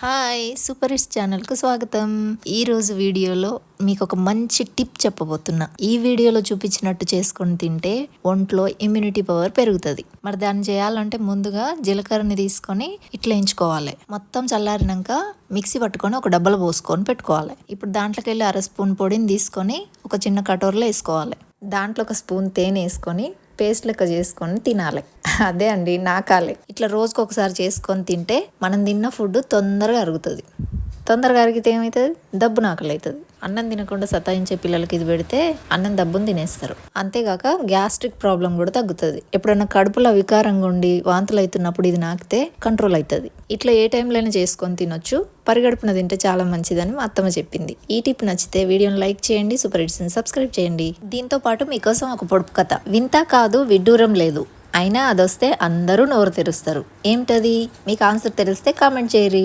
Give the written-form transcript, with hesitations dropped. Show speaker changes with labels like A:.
A: Hi super hits ఛానల్కు స్వాగతం. ఈరోజు వీడియోలో మీకు ఒక మంచి టిప్ చెప్పబోతున్నా. ఈ వీడియోలో చూపించినట్టు చేసుకొని తింటే ఒంట్లో ఇమ్యూనిటీ పవర్ పెరుగుతుంది. మరి దాన్ని చేయాలంటే ముందుగా జీలకర్రని తీసుకొని ఇట్లా వేయించుకోవాలి. మొత్తం చల్లారినాక మిక్సీ పట్టుకొని ఒక డబ్బాలో పోసుకొని పెట్టుకోవాలి. ఇప్పుడు దాంట్లోకి వెళ్ళి 1/2 స్పూన్ పొడిని తీసుకొని ఒక చిన్న కటోరలో వేసుకోవాలి. దాంట్లో 1 స్పూన్ తేనె వేసుకొని పేస్ట్ లెక్క చేసుకొని తినాలి. అదే అండి నాకాలే. ఇట్లా రోజుకు ఒకసారి చేసుకొని తింటే మనం తిన్న ఫుడ్ తొందరగా అరుగుతుంది. తొందరగా అరిగితే ఏమవుతుంది? దబ్బు నాకలు అవుతుంది. అన్నం తినకుండా సతాయించే పిల్లలకి ఇది పెడితే అన్నం దబ్బుని తినేస్తారు. అంతేగాక గ్యాస్ట్రిక్ ప్రాబ్లం కూడా తగ్గుతుంది. ఎప్పుడైనా కడుపులో వికారంగా ఉండి వాంతులు అవుతున్నప్పుడు ఇది నాకితే కంట్రోల్ అవుతుంది. ఇట్లా ఏ టైంలో అయినా చేసుకొని తినొచ్చు. పరిగడుపున తింటే చాలా మంచిదని మా అత్తమ్మ చెప్పింది. ఈ టిప్ నచ్చితే వీడియోని లైక్ చేయండి, సూపర్ హిట్స్ని సబ్స్క్రైబ్ చేయండి. దీంతో పాటు మీకోసం ఒక పొడుపు కథ. వింత కాదు విడ్డూరం లేదు, అయినా అదొస్తే అందరూ నోరు తెరుస్తారు. ఏమిటది? మీకు ఆన్సర్ తెలిస్తే కామెంట్ చేయరి.